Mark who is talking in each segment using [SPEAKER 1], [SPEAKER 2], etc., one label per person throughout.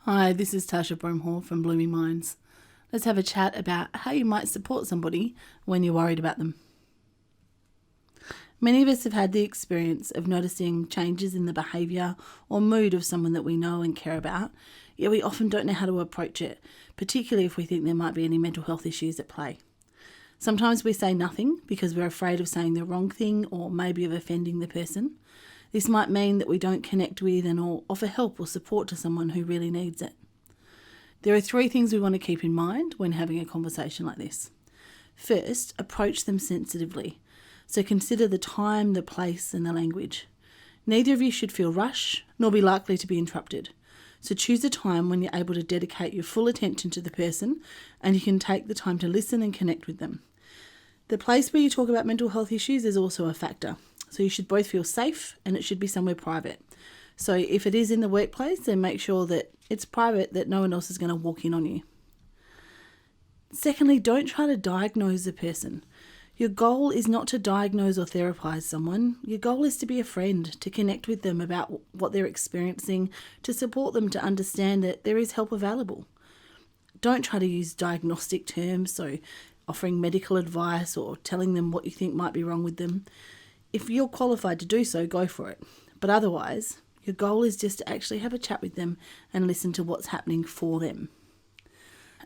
[SPEAKER 1] Hi, this is Tasha Broomhall from Blooming Minds. Let's have a chat about how you might support somebody when you're worried about them. Many of us have had the experience of noticing changes in the behaviour or mood of someone that we know and care about, yet we often don't know how to approach it, particularly if we think there might be any mental health issues at play. Sometimes we say nothing because we're afraid of saying the wrong thing or maybe of offending the person. This might mean that we don't connect with and or offer help or support to someone who really needs it. There are 3 things we want to keep in mind when having a conversation like this. First, approach them sensitively. So consider the time, the place, and the language. Neither of you should feel rushed, nor be likely to be interrupted. So choose a time when you're able to dedicate your full attention to the person and you can take the time to listen and connect with them. The place where you talk about mental health issues is also a factor. So you should both feel safe and it should be somewhere private. So if it is in the workplace, then make sure that it's private, that no one else is going to walk in on you. Secondly, don't try to diagnose a person. Your goal is not to diagnose or therapize someone. Your goal is to be a friend, to connect with them about what they're experiencing, to support them to understand that there is help available. Don't try to use diagnostic terms, so offering medical advice or telling them what you think might be wrong with them. If you're qualified to do so, go for it. But otherwise, your goal is just to actually have a chat with them and listen to what's happening for them.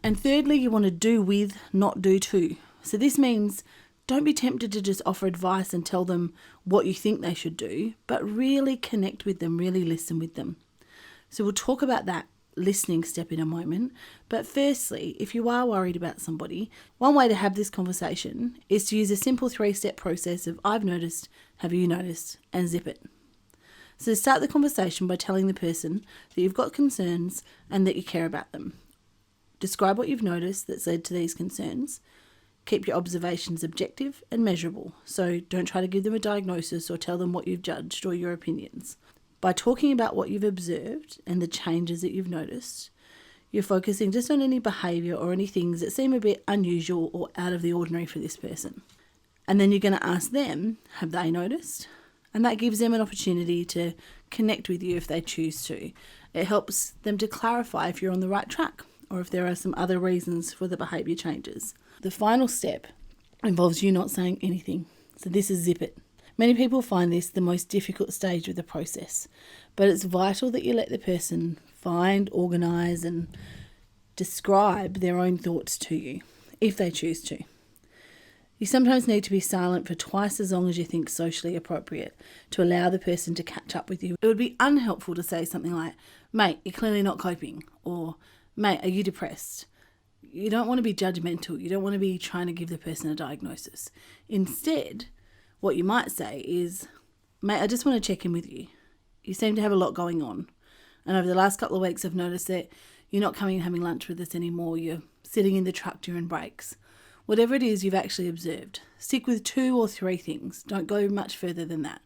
[SPEAKER 1] And thirdly, you want to do with, not do to. So this means don't be tempted to just offer advice and tell them what you think they should do, but really connect with them, really listen with them. So we'll talk about that listening step in a moment. But firstly, if you are worried about somebody, one way to have this conversation is to use a simple 3-step process of I've noticed, have you noticed, and zip it. So start the conversation by telling the person that you've got concerns and that you care about them. Describe what you've noticed that's led to these concerns. Keep your observations objective and measurable. So don't try to give them a diagnosis or tell them what you've judged or your opinions. By talking about what you've observed and the changes that you've noticed, you're focusing just on any behaviour or any things that seem a bit unusual or out of the ordinary for this person. And then you're going to ask them, have they noticed? And that gives them an opportunity to connect with you if they choose to. It helps them to clarify if you're on the right track or if there are some other reasons for the behaviour changes. The final step involves you not saying anything. So this is zip it. Many people find this the most difficult stage of the process, but it's vital that you let the person find, organise and describe their own thoughts to you, if they choose to. You sometimes need to be silent for twice as long as you think socially appropriate to allow the person to catch up with you. It would be unhelpful to say something like, mate, you're clearly not coping, or mate, are you depressed? You don't want to be judgmental. You don't want to be trying to give the person a diagnosis. Instead, what you might say is, mate, I just want to check in with you. You seem to have a lot going on. And over the last couple of weeks, I've noticed that you're not coming and having lunch with us anymore. You're sitting in the truck during breaks. Whatever it is you've actually observed, stick with 2 or 3 things. Don't go much further than that.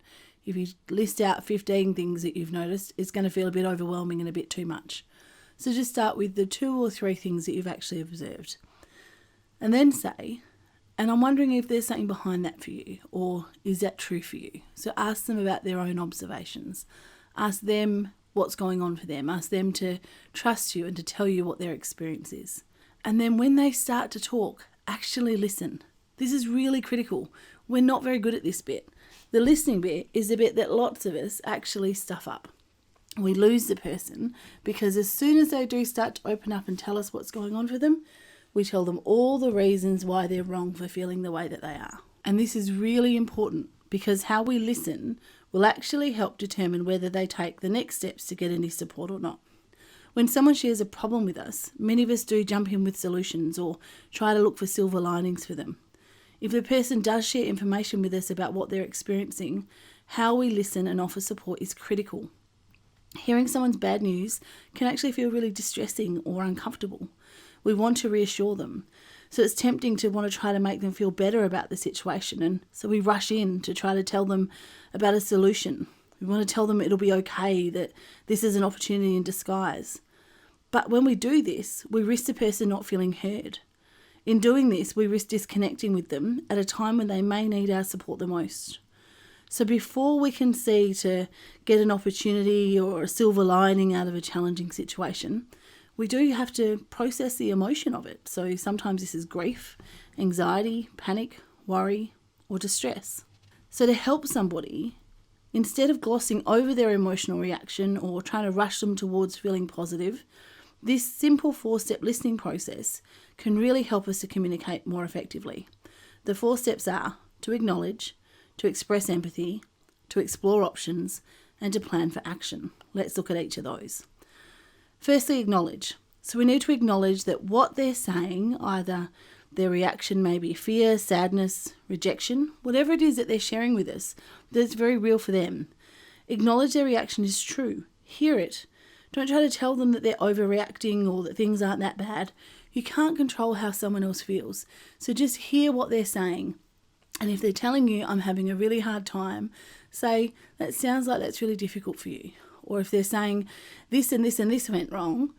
[SPEAKER 1] If you list out 15 things that you've noticed, it's going to feel a bit overwhelming and a bit too much. So just start with the 2 or 3 things that you've actually observed. And then say, and I'm wondering if there's something behind that for you, or is that true for you? So ask them about their own observations. Ask them what's going on for them. Ask them to trust you and to tell you what their experience is. And then when they start to talk, actually listen. This is really critical. We're not very good at this bit. The listening bit is the bit that lots of us actually stuff up. We lose the person because as soon as they do start to open up and tell us what's going on for them, we tell them all the reasons why they're wrong for feeling the way that they are. And this is really important because how we listen will actually help determine whether they take the next steps to get any support or not. When someone shares a problem with us, many of us do jump in with solutions or try to look for silver linings for them. If the person does share information with us about what they're experiencing, how we listen and offer support is critical. Hearing someone's bad news can actually feel really distressing or uncomfortable. We want to reassure them. So it's tempting to want to try to make them feel better about the situation. And so we rush in to try to tell them about a solution. We want to tell them it'll be okay, that this is an opportunity in disguise. But when we do this, we risk the person not feeling heard. In doing this, we risk disconnecting with them at a time when they may need our support the most. So before we can see to get an opportunity or a silver lining out of a challenging situation, we do have to process the emotion of it. So sometimes this is grief, anxiety, panic, worry, or distress. So to help somebody, instead of glossing over their emotional reaction or trying to rush them towards feeling positive, this simple 4-step listening process can really help us to communicate more effectively. The 4 steps are to acknowledge, to express empathy, to explore options, and to plan for action. Let's look at each of those. Firstly, acknowledge. So we need to acknowledge that what they're saying, either their reaction may be fear, sadness, rejection, whatever it is that they're sharing with us, that it's very real for them. Acknowledge their reaction is true. Hear it. Don't try to tell them that they're overreacting or that things aren't that bad. You can't control how someone else feels. So just hear what they're saying. And if they're telling you, I'm having a really hard time, say, that sounds like that's really difficult for you. Or if they're saying, this and this and this went wrong,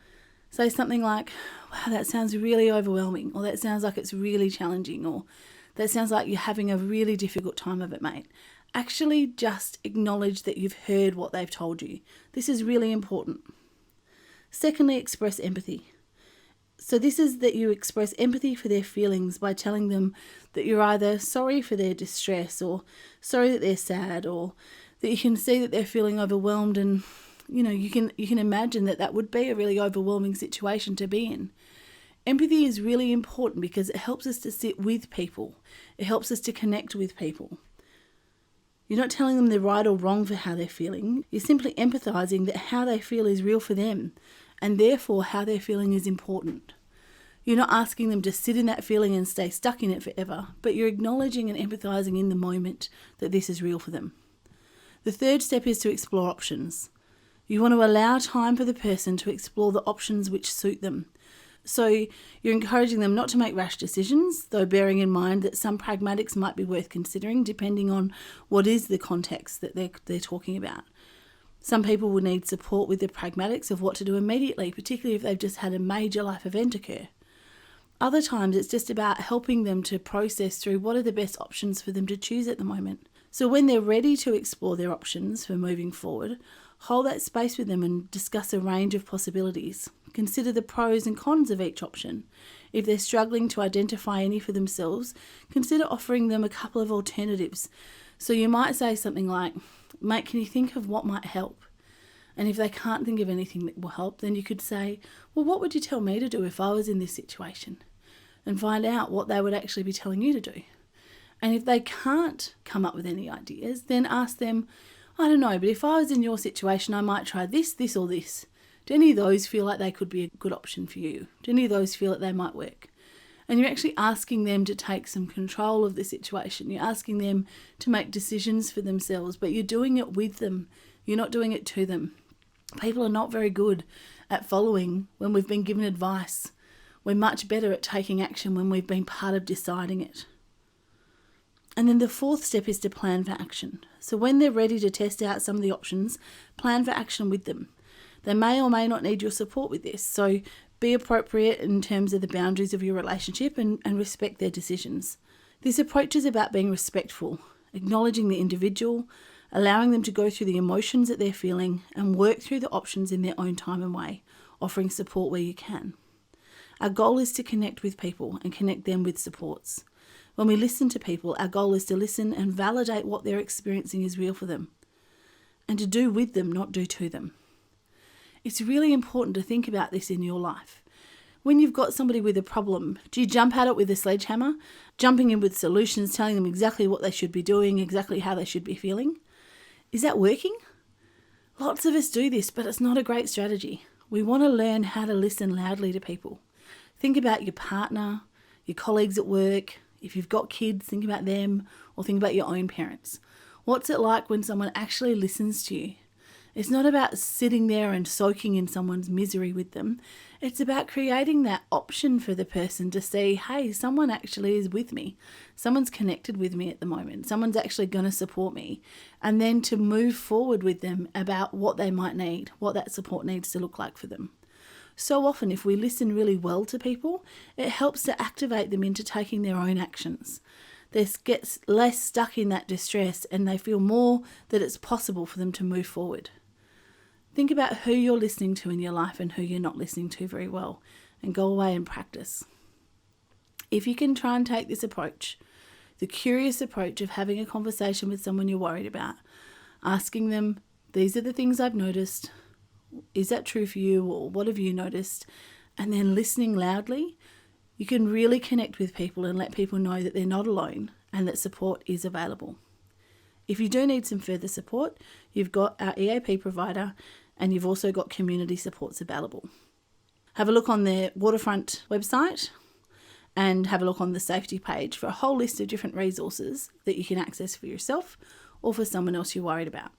[SPEAKER 1] say something like, wow, that sounds really overwhelming. Or that sounds like it's really challenging. Or that sounds like you're having a really difficult time of it, mate. Actually, just acknowledge that you've heard what they've told you. This is really important. Secondly, express empathy. So this is that you express empathy for their feelings by telling them that you're either sorry for their distress or sorry that they're sad, or that you can see that they're feeling overwhelmed, and you can imagine that that would be a really overwhelming situation to be in. Empathy is really important because it helps us to sit with people. It helps us to connect with people. You're not telling them they're right or wrong for how they're feeling. You're simply empathizing that how they feel is real for them, and therefore how they're feeling is important. You're not asking them to sit in that feeling and stay stuck in it forever, but you're acknowledging and empathizing in the moment that this is real for them. The third step is to explore options. You want to allow time for the person to explore the options which suit them. So you're encouraging them not to make rash decisions, though bearing in mind that some pragmatics might be worth considering depending on what is the context that they're talking about. Some people will need support with the pragmatics of what to do immediately, particularly if they've just had a major life event occur. Other times it's just about helping them to process through what are the best options for them to choose at the moment. So when they're ready to explore their options for moving forward, hold that space with them and discuss a range of possibilities. Consider the pros and cons of each option. If they're struggling to identify any for themselves, consider offering them a couple of alternatives. So you might say something like, mate, can you think of what might help? And if they can't think of anything that will help, then you could say, well, what would you tell me to do if I was in this situation? And find out what they would actually be telling you to do. And if they can't come up with any ideas, then ask them, I don't know, but if I was in your situation, I might try this, this, or this. Do any of those feel like they could be a good option for you? Do any of those feel like they might work? And you're actually asking them to take some control of the situation. You're asking them to make decisions for themselves, but you're doing it with them. You're not doing it to them. People are not very good at following when we've been given advice. We're much better at taking action when we've been part of deciding it. And then the fourth step is to plan for action. So when they're ready to test out some of the options, plan for action with them. They may or may not need your support with this, so be appropriate in terms of the boundaries of your relationship and respect their decisions. This approach is about being respectful, acknowledging the individual, allowing them to go through the emotions that they're feeling and work through the options in their own time and way, offering support where you can. Our goal is to connect with people and connect them with supports. When we listen to people, our goal is to listen and validate what they're experiencing is real for them, and to do with them, not do to them. It's really important to think about this in your life. When you've got somebody with a problem, do you jump at it with a sledgehammer, jumping in with solutions, telling them exactly what they should be doing, exactly how they should be feeling? Is that working? Lots of us do this, but it's not a great strategy. We want to learn how to listen loudly to people. Think about your partner, your colleagues at work. If you've got kids, think about them, or think about your own parents. What's it like when someone actually listens to you? It's not about sitting there and soaking in someone's misery with them. It's about creating that option for the person to see, hey, someone actually is with me. Someone's connected with me at the moment. Someone's actually going to support me. And then to move forward with them about what they might need, what that support needs to look like for them. So often, if we listen really well to people, it helps to activate them into taking their own actions. they get less stuck in that distress and they feel more that it's possible for them to move forward. Think about who you're listening to in your life and who you're not listening to very well, and go away and practice. If you can try and take this approach, the curious approach of having a conversation with someone you're worried about, asking them, these are the things I've noticed, is that true for you, or what have you noticed? And then listening loudly, you can really connect with people and let people know that they're not alone and that support is available. If you do need some further support, you've got our EAP provider and you've also got community supports available. Have a look on their Waterfront website and have a look on the safety page for a whole list of different resources that you can access for yourself or for someone else you're worried about.